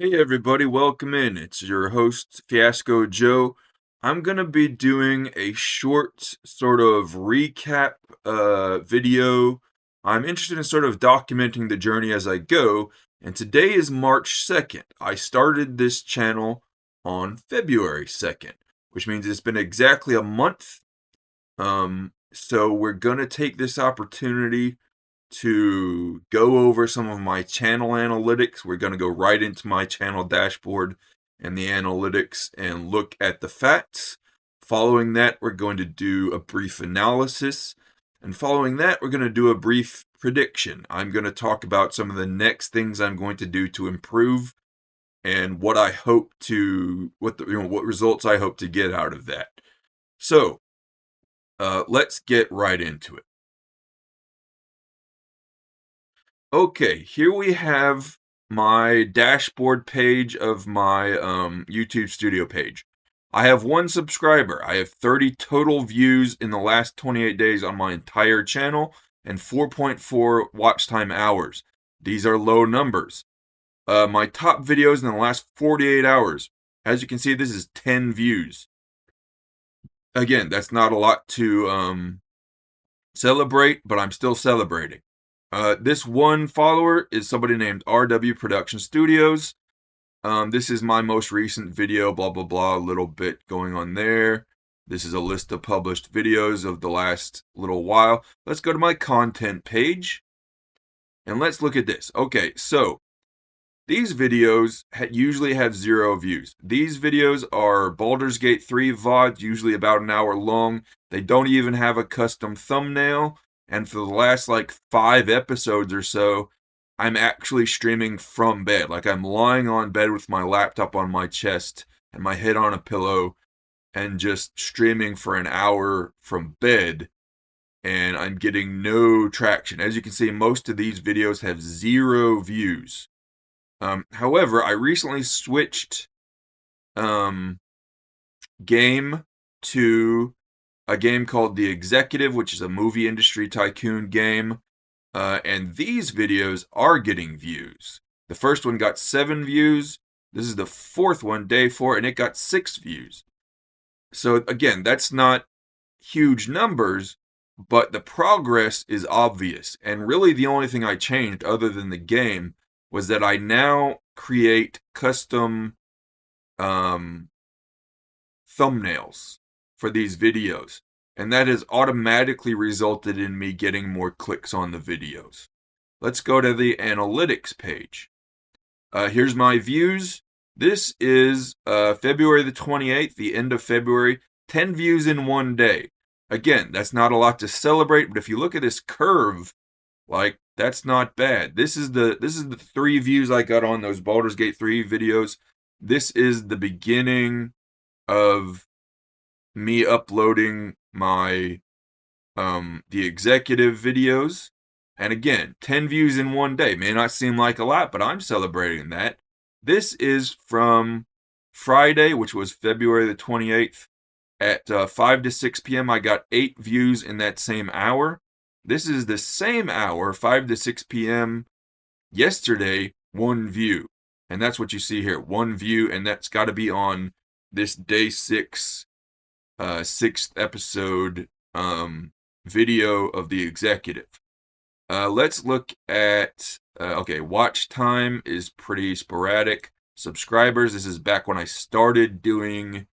Hey everybody, welcome in. It's your host, Fiasco Joe. I'm gonna be doing a short sort of recap video. I'm interested in sort of documenting the journey as I go, and today is March 2nd. I started this channel on February 2nd, which means it's been exactly a month. So we're gonna take this opportunity to go over some of my channel analytics. We're going to go right into my channel dashboard and the analytics and look at the facts. Following that, we're going to do a brief analysis. And following that, we're going to do a brief prediction. I'm going to talk about some of the next things I'm going to do to improve and what I hope to, what results I hope to get out of that. So, let's get right into it. Okay, here we have my dashboard page of my YouTube Studio page. I have one subscriber. I have 30 total views in the last 28 days on my entire channel and 4.4 watch time hours. These are low numbers. My top videos in the last 48 hours. As you can see, this is 10 views. Again, that's not a lot to celebrate, but I'm still celebrating. This one follower is somebody named RW Production Studios. This is my most recent video, blah, blah, blah, a little bit going on there. This is a list of published videos of the last little while. Let's go to my content page and let's look at this. Okay, so these videos usually have 0 views. These videos are Baldur's Gate 3 VODs, usually about an hour long. They don't even have a custom thumbnail. And for the last like 5 episodes or so, I'm actually streaming from bed. Like I'm lying on bed with my laptop on my chest and my head on a pillow and just streaming for an hour from bed. And I'm getting no traction. As you can see, most of these videos have 0 views. However, I recently switched game to a game called The Executive, which is a movie industry tycoon game. And these videos are getting views. The first one got 7 views. This is the 4th one, day 4, and it got 6 views. So again, that's not huge numbers, but the progress is obvious. And really the only thing I changed other than the game was that I now create custom thumbnails for these videos. And that has automatically resulted in me getting more clicks on the videos. Let's go to the analytics page. Here's my views. This is February the 28th, the end of February. 10 views in one day. Again, that's not a lot to celebrate, but if you look at this curve, like that's not bad. This is the 3 views I got on those Baldur's Gate 3 videos. This is the beginning of me uploading my the executive videos. And again, 10 views in one day may not seem like a lot, but I'm celebrating that. This is from Friday, which was February the 28th. At 5 to 6 p.m., I got 8 views in that same hour. This is the same hour, 5 to 6 p.m. yesterday, 1 view. And that's what you see here, 1 view, and that's got to be on this day 6, 6th episode video of The Executive. Let's look at, okay, watch time is pretty sporadic. Subscribers, this is back when I started doing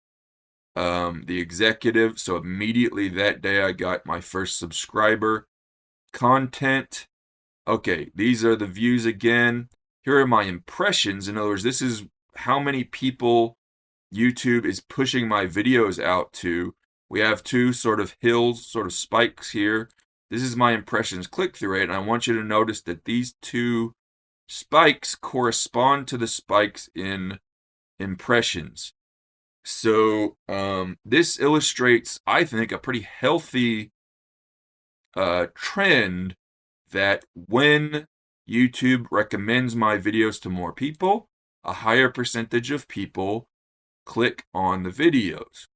The Executive, so immediately that day I got my first subscriber. Content, okay, these are the views again. Here are my impressions. In other words, this is how many people YouTube is pushing my videos out to. We have 2 sort of hills, sort of spikes here. This is my impressions click-through rate, and I want you to notice that these 2 spikes correspond to the spikes in impressions. So this illustrates, I think, a pretty healthy trend that when YouTube recommends my videos to more people, a higher percentage of people click on the videos.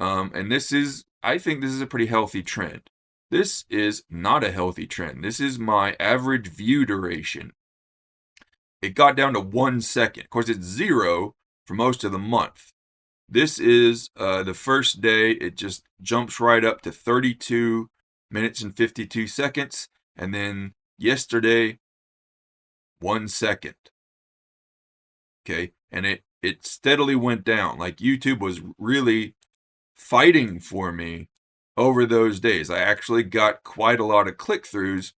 And this is, I think this is a pretty healthy trend. This is not a healthy trend. This is my average view duration. it got down to 1 second. Of course, it's 0 for most of the month. This is the first day. It just jumps right up to 32 minutes and 52 seconds. And then yesterday, 1 second. Okay. And it steadily went down. Like YouTube was really fighting for me over those days. I actually got quite a lot of click-throughs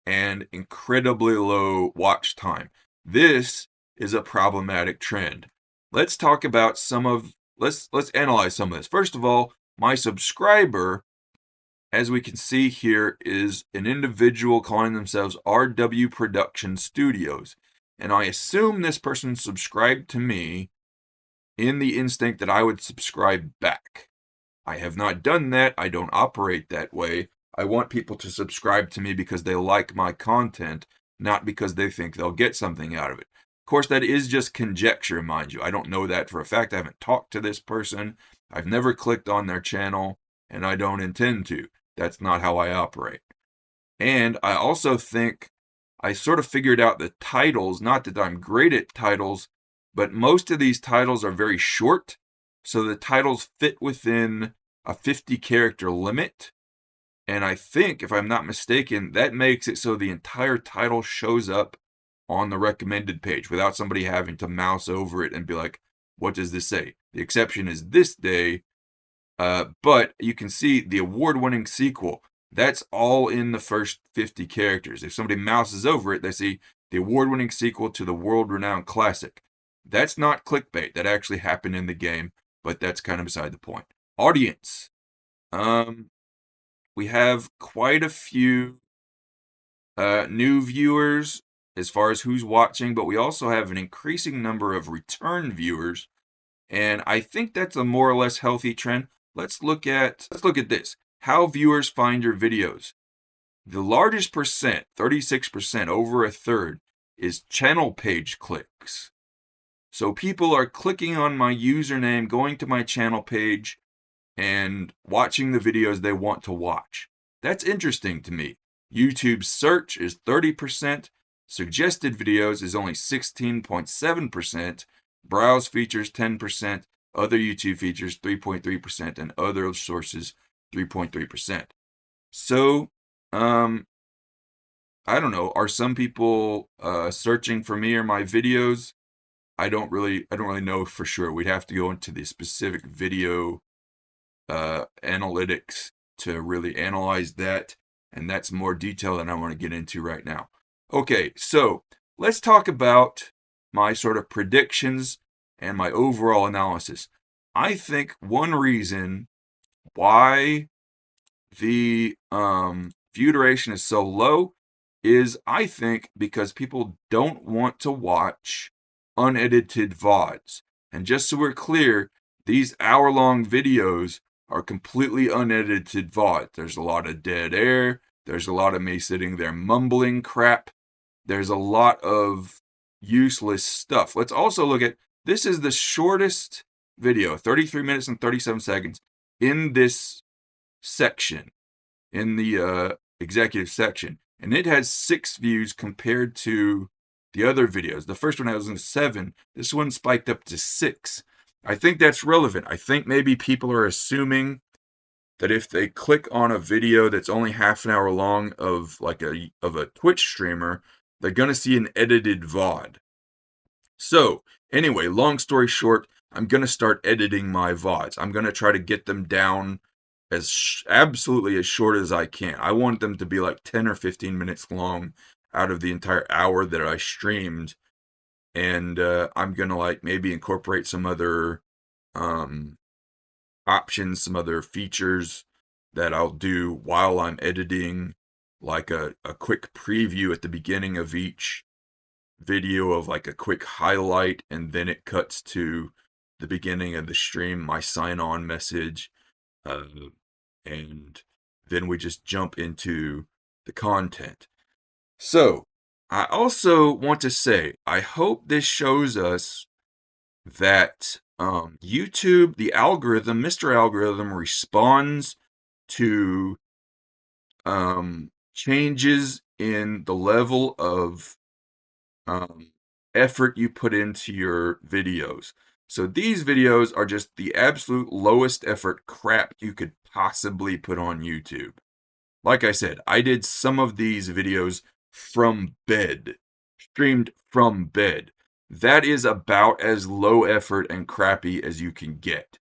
and incredibly low watch time. This is a problematic trend. Let's talk about let's analyze some of this. First of all, my subscriber, as we can see here, is an individual calling themselves RW Production Studios. And I assume this person subscribed to me in the instinct that I would subscribe back. I have not done that. I don't operate that way. I want people to subscribe to me because they like my content, not because they think they'll get something out of it. Of course, that is just conjecture, mind you. I don't know that for a fact. I haven't talked to this person. I've never clicked on their channel, and I don't intend to. That's not how I operate. And I also think I sort of figured out the titles, not that I'm great at titles, but most of these titles are very short. So the titles fit within a 50-character limit. And I think, if I'm not mistaken, that makes it so the entire title shows up on the recommended page without somebody having to mouse over it and be like, what does this say? The exception is this day. But you can see the award-winning sequel. That's all in the first 50 characters. If somebody mouses over it, they see the award-winning sequel to the world-renowned classic. That's not clickbait. That actually happened in the game, but that's kind of beside the point. Audience. We have quite a few new viewers as far as who's watching, but we also have an increasing number of return viewers, and I think that's a more or less healthy trend. Let's look at this. How viewers find your videos. The largest percent, 36%, over a third, is channel page clicks. So people are clicking on my username, going to my channel page, and watching the videos they want to watch. That's interesting to me. YouTube search is 30%, suggested videos is only 16.7%, browse features 10%, other YouTube features 3.3%, and other sources 3.3%. So, I don't know. Are some people searching for me or my videos? I don't really know for sure. We'd have to go into the specific video analytics to really analyze that, and that's more detail than I want to get into right now. Okay, so let's talk about my sort of predictions and my overall analysis. I think one reason why the view duration is so low is, I think, because people don't want to watch unedited VODs. And just so we're clear, these hour-long videos are completely unedited VOD. There's a lot of dead air. There's a lot of me sitting there mumbling crap. There's a lot of useless stuff. Let's also look at, this is the shortest video, 33 minutes and 37 seconds in this section, in the executive section. And it has 6 views compared to the other videos. The first one has 7. This one spiked up to 6. I think that's relevant. I think maybe people are assuming that if they click on a video that's only half an hour long of a Twitch streamer, they're going to see an edited VOD. So, anyway, long story short, I'm going to start editing my VODs. I'm going to try to get them down absolutely as short as I can. I want them to be like 10 or 15 minutes long out of the entire hour that I streamed. And I'm going to maybe incorporate some other options, some other features that I'll do while I'm editing, like a quick preview at the beginning of each video of a quick highlight, and then it cuts to the beginning of the stream, my sign-on message, and then we just jump into the content. So, I also want to say, I hope this shows us that YouTube, the algorithm, Mr. Algorithm, responds to changes in the level of effort you put into your videos. So these videos are just the absolute lowest effort crap you could possibly put on YouTube. Like I said, I did some of these videos from bed, streamed from bed. That is about as low effort and crappy as you can get.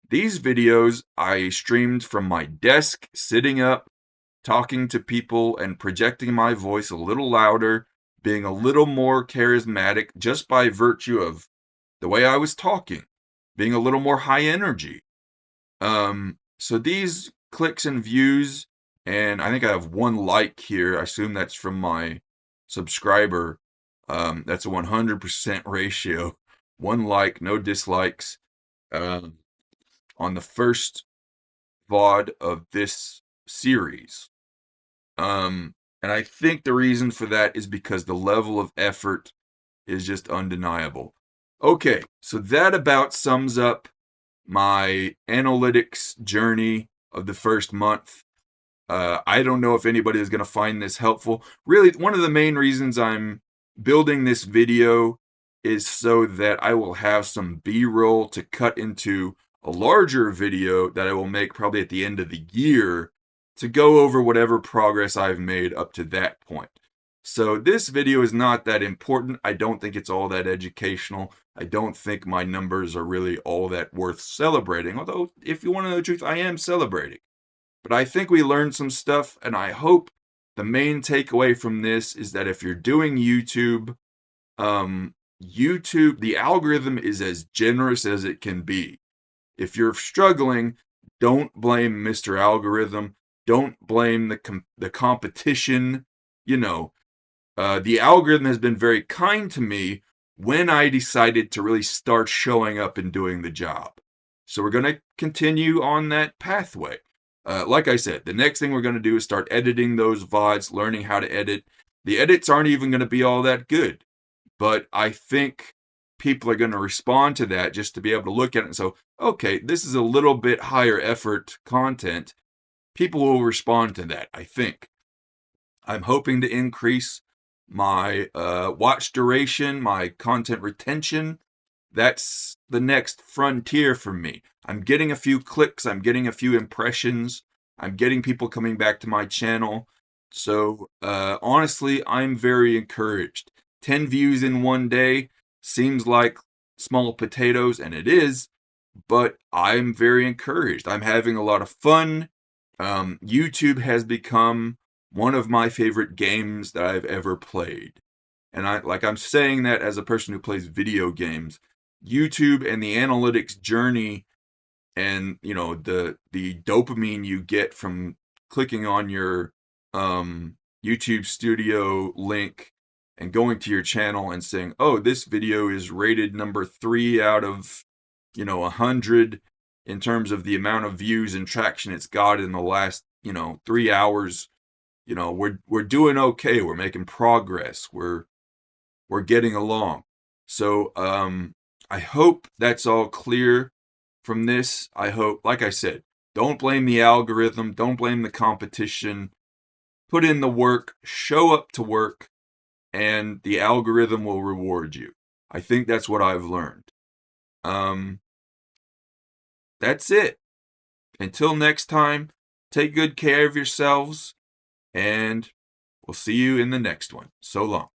These videos I streamed from my desk, sitting up, talking to people and projecting my voice a little louder, being a little more charismatic just by virtue of the way I was talking, being a little more high energy. So these clicks and views, and I think I have 1 like here. I assume that's from my subscriber. That's a 100% ratio. 1 like, no dislikes. On the first VOD of this series. And I think the reason for that is because the level of effort is just undeniable. Okay, so that about sums up my analytics journey of the first month. I don't know if anybody is going to find this helpful. Really, one of the main reasons I'm building this video is so that I will have some B-roll to cut into a larger video that I will make probably at the end of the year to go over whatever progress I've made up to that point. So this video is not that important. I don't think it's all that educational. I don't think my numbers are really all that worth celebrating. Although, if you want to know the truth, I am celebrating. But I think we learned some stuff, and I hope the main takeaway from this is that if you're doing YouTube, the algorithm is as generous as it can be. If you're struggling, don't blame Mr. Algorithm. Don't blame the competition. The algorithm has been very kind to me when I decided to really start showing up and doing the job. So we're going to continue on that pathway. Like I said, the next thing we're going to do is start editing those VODs, learning how to edit. The edits aren't even going to be all that good, but I think people are going to respond to that just to be able to look at it and say, okay, this is a little bit higher effort content. People will respond to that, I think. I'm hoping to increase my watch duration, my content retention. That's the next frontier for me. I'm getting a few clicks, I'm getting a few impressions, I'm getting people coming back to my channel. So honestly, I'm very encouraged. 10 views in one day seems like small potatoes, and it is, but I'm very encouraged. I'm having a lot of fun. YouTube has become one of my favorite games that I've ever played. And I'm saying that as a person who plays video games. YouTube and the analytics journey and, the dopamine you get from clicking on your YouTube Studio link and going to your channel and saying, oh, this video is rated number 3 out of, 100 in terms of the amount of views and traction it's got in the last, 3 hours. We're doing okay. We're making progress. We're getting along. So I hope that's all clear from this. I hope, like I said, don't blame the algorithm. Don't blame the competition. Put in the work, show up to work, and the algorithm will reward you. I think that's what I've learned. That's it. Until next time, take good care of yourselves, and we'll see you in the next one. So long.